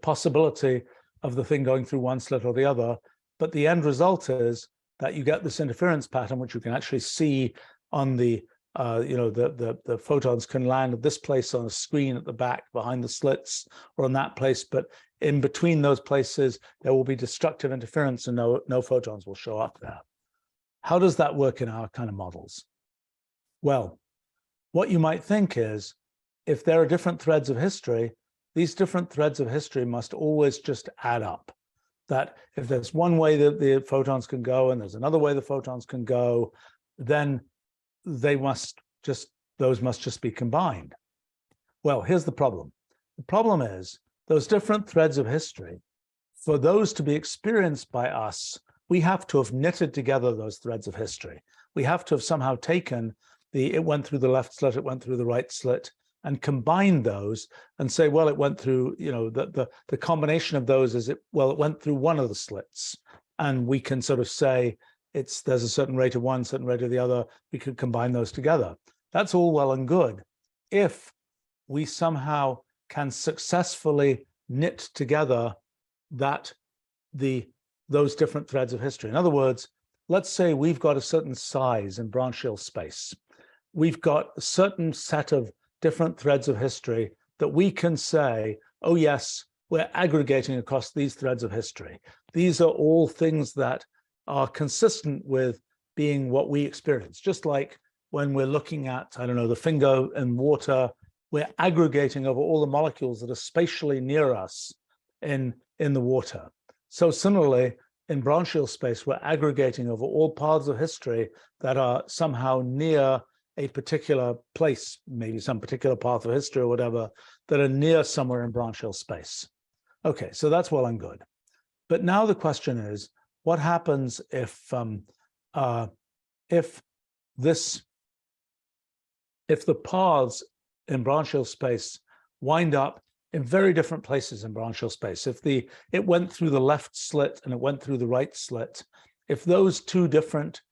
possibility of the thing going through one slit or the other. But the end result is that you get this interference pattern, which you can actually see on the the photons can land at this place on a screen at the back behind the slits, or in that place, but in between those places there will be destructive interference and no photons will show up there. How does that work in our kind of models? Well, what you might think is, if there are different threads of history, these different threads of history must always just add up. That if there's one way that the photons can go and there's another way the photons can go, then those must just be combined. Well, here's the problem. The problem is those different threads of history, for those to be experienced by us, we have to have knitted together those threads of history. We have to have somehow taken it went through the left slit, it went through the right slit, and combined those and say, well, it went through, the combination of those is it went through one of the slits. And we can sort of say, there's a certain rate of one, certain rate of the other. We could combine those together. That's all well and good if we somehow can successfully knit together those different threads of history. In other words, let's say we've got a certain size in branchial space. We've got a certain set of different threads of history that we can say, oh yes, we're aggregating across these threads of history. These are all things that are consistent with being what we experience. Just like when we're looking at, I don't know, the finger in water, we're aggregating over all the molecules that are spatially near us in the water. So similarly, in branchial space, we're aggregating over all paths of history that are somehow near a particular place, maybe some particular path of history or whatever, that are near somewhere in branchial space. Okay, so that's well and good. But now the question is, what happens if the paths in branchial space wind up in very different places in branchial space? If it went through the left slit and it went through the right slit, if those two different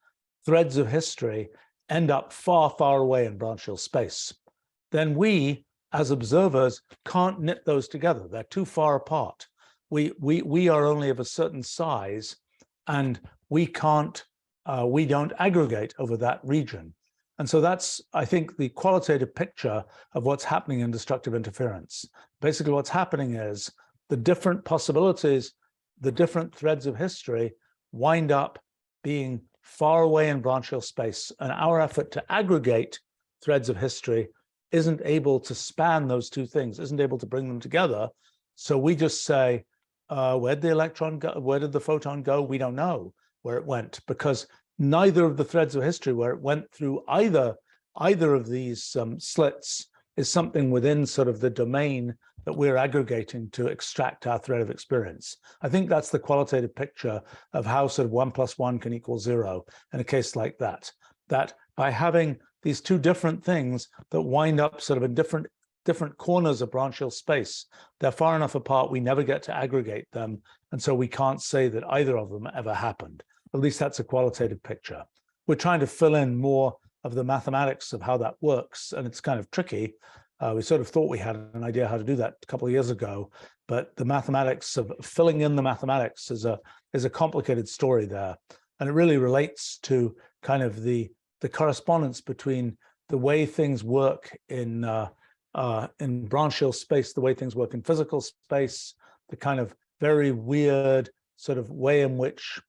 threads of history end up far, far away in branchial space, then we, as observers, can't knit those together. They're too far apart. We are only of a certain size, and we don't aggregate over that region. And so that's, I think, the qualitative picture of what's happening in destructive interference. Basically, what's happening is the different possibilities, the different threads of history wind up being far away in branchial space, and our effort to aggregate threads of history isn't able to span those two things, isn't able to bring them together. So we just say, where did the electron go? Where did the photon go? We don't know where it went, because neither of the threads of history where it went through either of these slits is something within sort of the domain that we're aggregating to extract our thread of experience. I think that's the qualitative picture of how sort of 1 + 1 = 0 in a case like that. That by having these two different things that wind up sort of in different corners of branchial space, they're far enough apart, we never get to aggregate them. And so we can't say that either of them ever happened. At least that's a qualitative picture. We're trying to fill in more the mathematics of how that works, and it's kind of tricky. We sort of thought we had an idea how to do that a couple of years ago, but the mathematics of filling in the mathematics is a complicated story there, and it really relates to kind of the correspondence between the way things work in branchial space, the way things work in physical space, the kind of very weird sort of way in which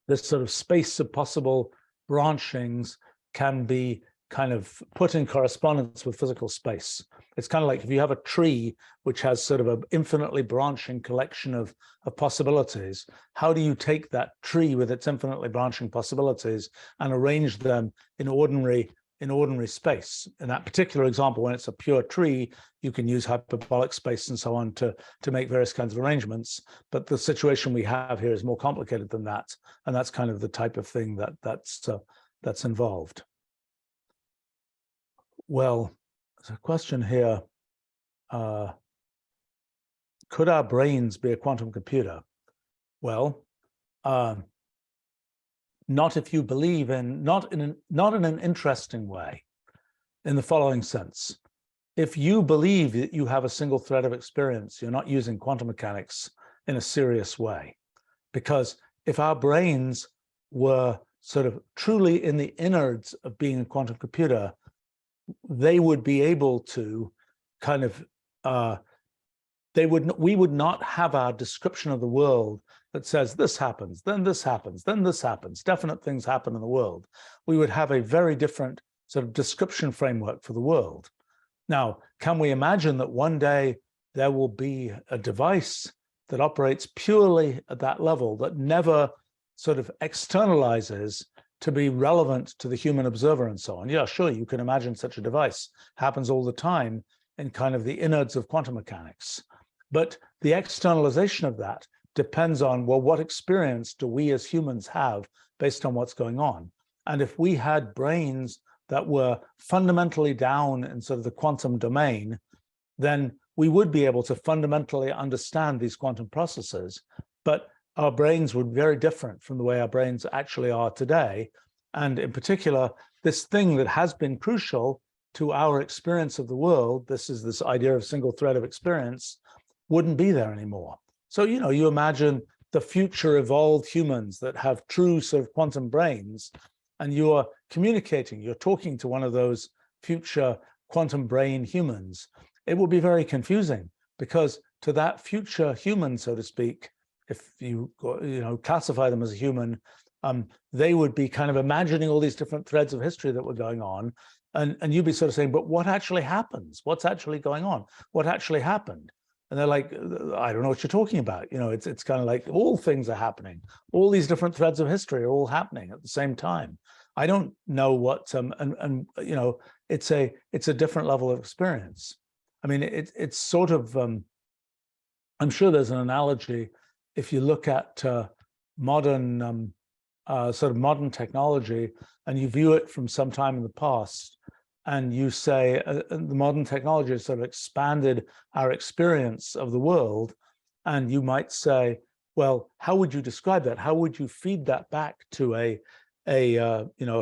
this sort of space of possible branchings can be kind of put in correspondence with physical space. It's kind of like if you have a tree which has sort of an infinitely branching collection of possibilities, how do you take that tree with its infinitely branching possibilities and arrange them in ordinary space? In that particular example, when it's a pure tree, you can use hyperbolic space and so on to make various kinds of arrangements. But the situation we have here is more complicated than that, and that's kind of the type of thing that's involved. Well, there's a question here. Could our brains be a quantum computer? Well, not if you believe in, not in an interesting way, in the following sense. If you believe that you have a single thread of experience, you're not using quantum mechanics in a serious way. Because if our brains were sort of truly in the innards of being a quantum computer, they would be able to kind of, we would not have our description of the world that says this happens, then this happens, then this happens, definite things happen in the world. We would have a very different sort of description framework for the world. Now, can we imagine that one day there will be a device that operates purely at that level, that never sort of externalizes to be relevant to the human observer and so on? Yeah, sure, you can imagine such a device. Happens all the time in kind of the innards of quantum mechanics. But the externalization of that depends on, well, what experience do we as humans have based on what's going on? And if we had brains that were fundamentally down in sort of the quantum domain, then we would be able to fundamentally understand these quantum processes. But our brains would be very different from the way our brains actually are today. And in particular, this thing that has been crucial to our experience of the world, this idea of single thread of experience, wouldn't be there anymore. So, you know, you imagine the future evolved humans that have true sort of quantum brains, and you are communicating, you're talking to one of those future quantum brain humans. It will be very confusing, because to that future human, so to speak, if you classify them as a human, they would be kind of imagining all these different threads of history that were going on, and you'd be sort of saying, but what actually happens? What's actually going on? What actually happened? And they're like, I don't know what you're talking about. You know, it's kind of like all things are happening. All these different threads of history are all happening at the same time. I don't know what, and you know, it's a different level of experience. I mean, it's sort of, I'm sure there's an analogy. If you look at modern, sort of modern technology, and you view it from some time in the past, and you say the modern technology has sort of expanded our experience of the world, and you might say, well, how would you describe that? How would you feed that back to a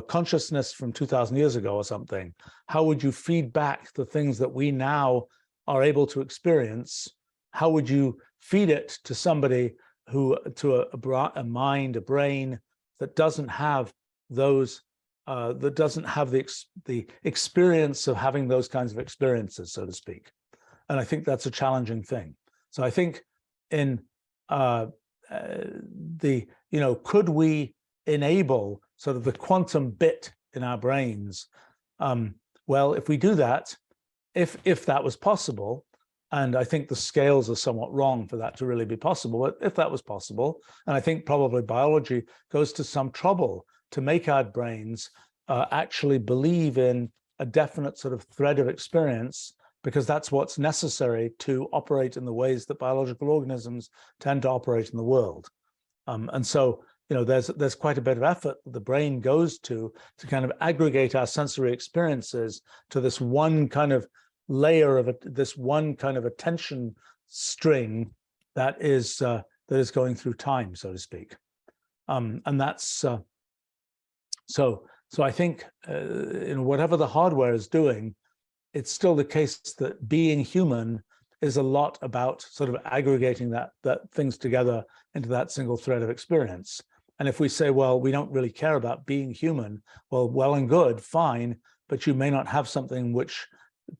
consciousness from 2,000 years ago or something? How would you feed back the things that we now are able to experience? How would you feed it to somebody who, to a mind, a brain that doesn't have those, that doesn't have the experience of having those kinds of experiences, so to speak? And I think that's a challenging thing. So I think in could we enable sort of the quantum bit in our brains? Well, if we do that, if that was possible, and I think the scales are somewhat wrong for that to really be possible, but if that was possible, and I think probably biology goes to some trouble to make our brains actually believe in a definite sort of thread of experience, because that's what's necessary to operate in the ways that biological organisms tend to operate in the world. And so, you know, there's quite a bit of effort that the brain goes to kind of aggregate our sensory experiences to this one kind of layer of this one kind of attention string that is going through time, so to speak. And that's So I think whatever the hardware is doing, it's still the case that being human is a lot about sort of aggregating that things together into that single thread of experience. And if we say, well, we don't really care about being human, well and good, fine, but you may not have something which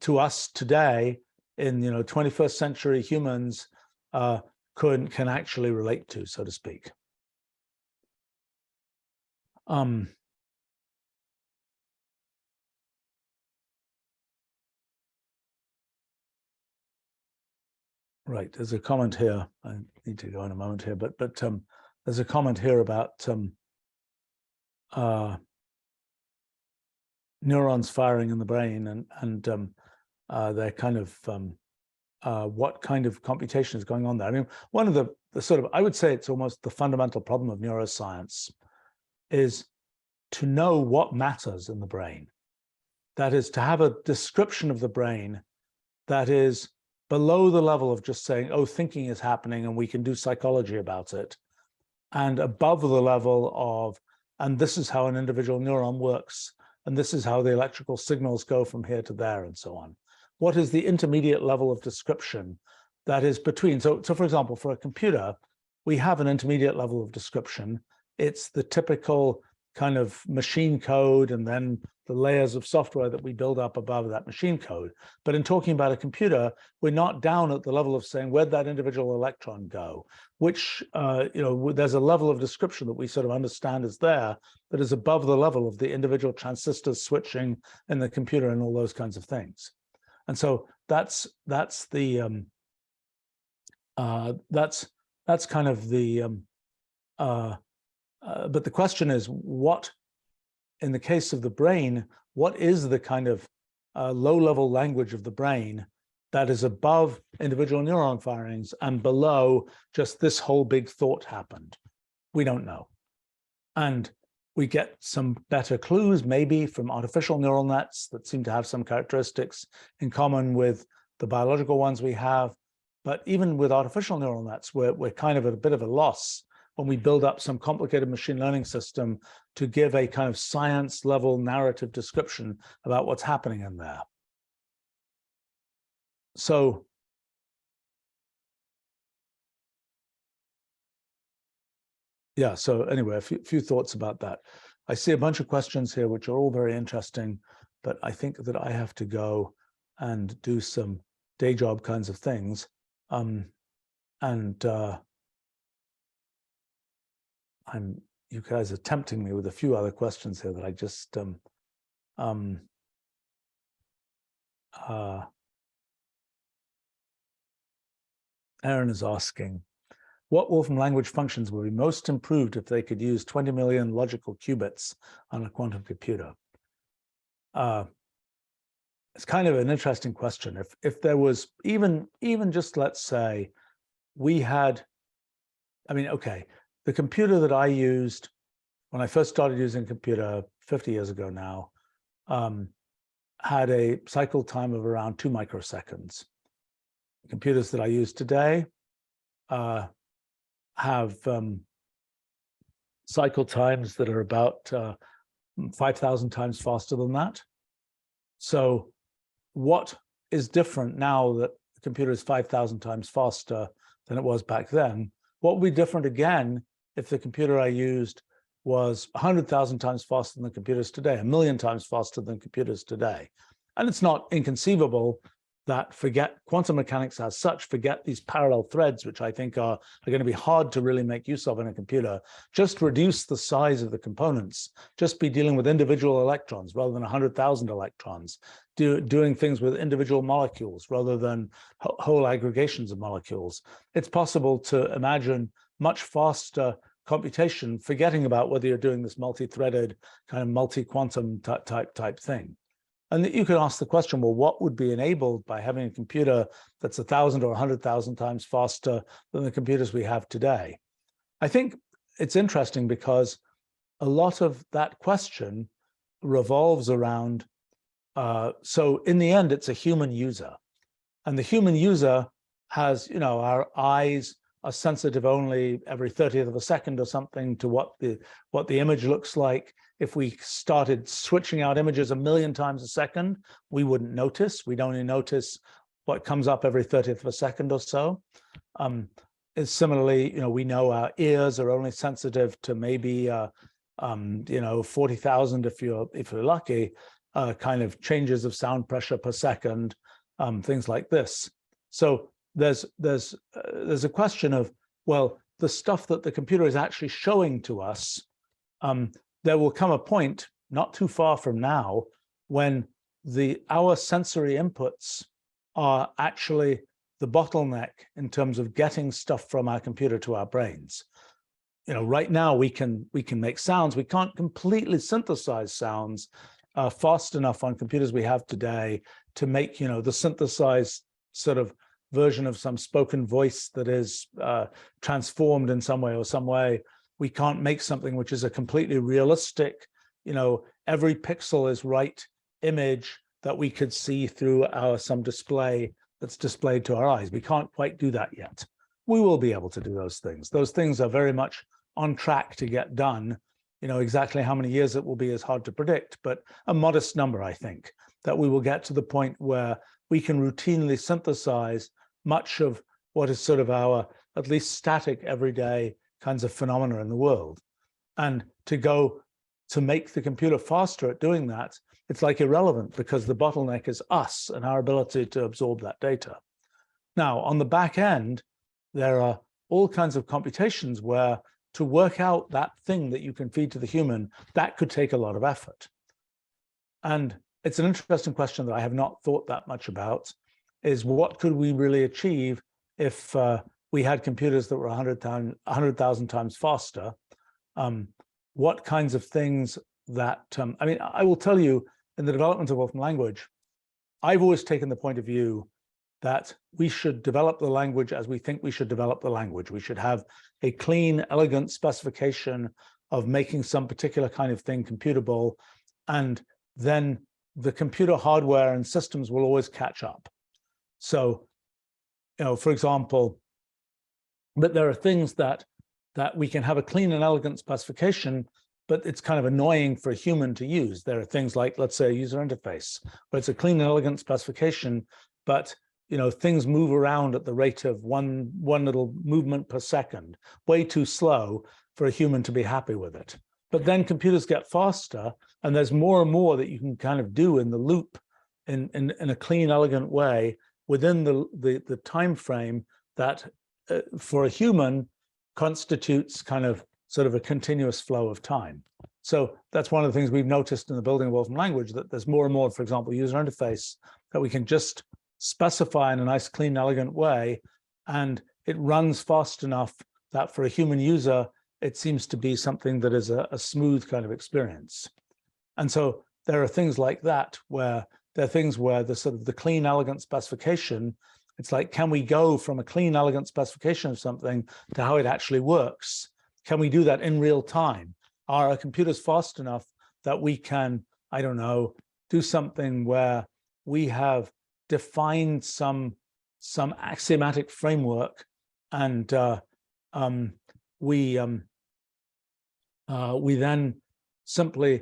to us today in 21st century humans can actually relate to, so to speak. Right, there's a comment here. I need to go in a moment here, but there's a comment here about neurons firing in the brain and they're kind of what kind of computation is going on there. I mean, one of the sort of, I would say it's almost the fundamental problem of neuroscience is to know what matters in the brain. That is, to have a description of the brain that is below the level of just saying, oh, thinking is happening and we can do psychology about it, and above the level of, and this is how an individual neuron works, and this is how the electrical signals go from here to there, and so on. What is the intermediate level of description that is between? So for example, for a computer, we have an intermediate level of description. It's the typical kind of machine code and then the layers of software that we build up above that machine code. But in talking about a computer, we're not down at the level of saying, where'd that individual electron go? Which, there's a level of description that we sort of understand is there that is above the level of the individual transistors switching in the computer and all those kinds of things. And so that's the that's kind of the but the question is, what, in the case of the brain, what is the kind of low-level language of the brain that is above individual neuron firings and below just this whole big thought happened? We don't know. And we get some better clues, maybe from artificial neural nets that seem to have some characteristics in common with the biological ones we have. But even with artificial neural nets, we're kind of at a bit of a loss when we build up some complicated machine learning system to give a kind of science level narrative description about what's happening in there. So yeah, so anyway, a few thoughts about that. I see a bunch of questions here, which are all very interesting, but I think that I have to go and do some day job kinds of things. You guys are tempting me with a few other questions here that I just Aaron is asking, what Wolfram language functions would be most improved if they could use 20 million logical qubits on a quantum computer? It's kind of an interesting question. If there was even just, let's say, we had, I mean, okay, the computer that I used when I first started using a computer 50 years ago now had a cycle time of around 2 microseconds. The computers that I use today have cycle times that are about 5,000 times faster than that. So what is different now that the computer is 5,000 times faster than it was back then? What would be different again if the computer I used was 100,000 times faster than the computers today, 1,000,000 times faster than computers today? And it's not inconceivable that, forget quantum mechanics as such, forget these parallel threads, which I think are going to be hard to really make use of in a computer. Just reduce the size of the components. Just be dealing with individual electrons rather than 100,000 electrons. Doing things with individual molecules rather than whole aggregations of molecules. It's possible to imagine much faster computation, forgetting about whether you're doing this multi-threaded kind of multi-quantum type thing. And you could ask the question, well, what would be enabled by having a computer that's 1,000 or 100,000 times faster than the computers we have today? I think it's interesting because a lot of that question revolves around, so in the end, it's a human user. And the human user has, our eyes are sensitive only every 30th of a second or something to what the image looks like. if we started switching out images 1,000,000 times a second, we wouldn't notice. We'd only notice what comes up every 30th of a second or so. Similarly, we know our ears are only sensitive to maybe 40,000 if you're lucky, kind of changes of sound pressure per second, things like this. So there's a question of, well, the stuff that the computer is actually showing to us, there will come a point not too far from now when our sensory inputs are actually the bottleneck in terms of getting stuff from our computer to our brains. Right now we can make sounds. We can't completely synthesize sounds fast enough on computers we have today to make the synthesized sort of version of some spoken voice that is transformed in some way. We can't make something which is a completely realistic, every pixel is right image that we could see through some display that's displayed to our eyes. We can't quite do that yet. We will be able to do those things. Those things are very much on track to get done. Exactly how many years it will be is hard to predict, but a modest number, I think, that we will get to the point where we can routinely synthesize much of what is sort of our, at least static, everyday kinds of phenomena in the world. And to make the computer faster at doing that, it's like irrelevant, because the bottleneck is us and our ability to absorb that data. Now, on the back end, there are all kinds of computations where to work out that thing that you can feed to the human, that could take a lot of effort. And it's an interesting question that I have not thought that much about, is what could we really achieve if we had computers that were 100,000 times faster? What kinds of things that, I will tell you, in the development of Wolfram Language, I've always taken the point of view that we should develop the language as we think we should develop the language. We should have a clean, elegant specification of making some particular kind of thing computable, and then the computer hardware and systems will always catch up. So, for example, but there are things that we can have a clean and elegant specification, but it's kind of annoying for a human to use. There are things like, let's say, a user interface, where it's a clean and elegant specification, but things move around at the rate of one little movement per second, way too slow for a human to be happy with it. But then computers get faster, and there's more and more that you can kind of do in the loop in a clean, elegant way within the time frame that for a human constitutes kind of sort of a continuous flow of time. So that's one of the things we've noticed in the building of Wolfram Language, that there's more and more, for example, user interface that we can just specify in a nice, clean, elegant way, and it runs fast enough that for a human user, it seems to be something that is a smooth kind of experience. And so there are things like that, where there are things where the sort of the clean, elegant specification, it's like, can we go from a clean, elegant specification of something to how it actually works? Can we do that in real time? Are our computers fast enough that we can, I don't know, do something where we have defined some axiomatic framework, and we then simply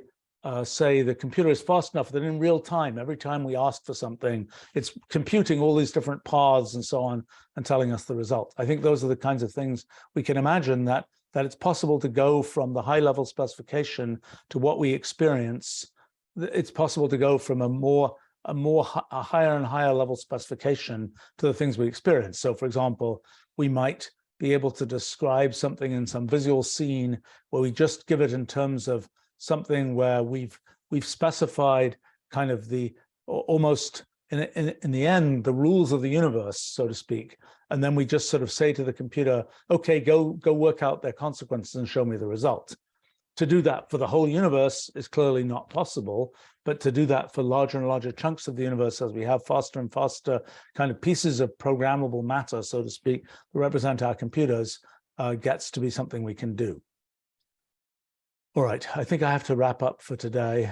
say the computer is fast enough that in real time, every time we ask for something, it's computing all these different paths and so on and telling us the result. I think those are the kinds of things we can imagine, that it's possible to go from the high level specification to what we experience. It's possible to go from a higher and higher level specification to the things we experience. So for example, we might be able to describe something in some visual scene where we just give it in terms of something where we've specified kind of the almost in the end the rules of the universe, so to speak, and then we just sort of say to the computer, okay, go work out their consequences and show me the result. To do that for the whole universe is clearly not possible, but to do that for larger and larger chunks of the universe, as we have faster and faster kind of pieces of programmable matter, so to speak, that represent our computers, gets to be something we can do. All right, I think I have to wrap up for today.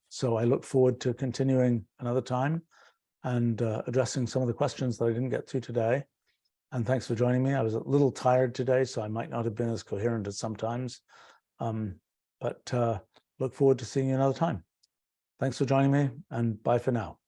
So I look forward to continuing another time and addressing some of the questions that I didn't get to today. And thanks for joining me. I was a little tired today, so I might not have been as coherent as sometimes. But look forward to seeing you another time. Thanks for joining me, and bye for now.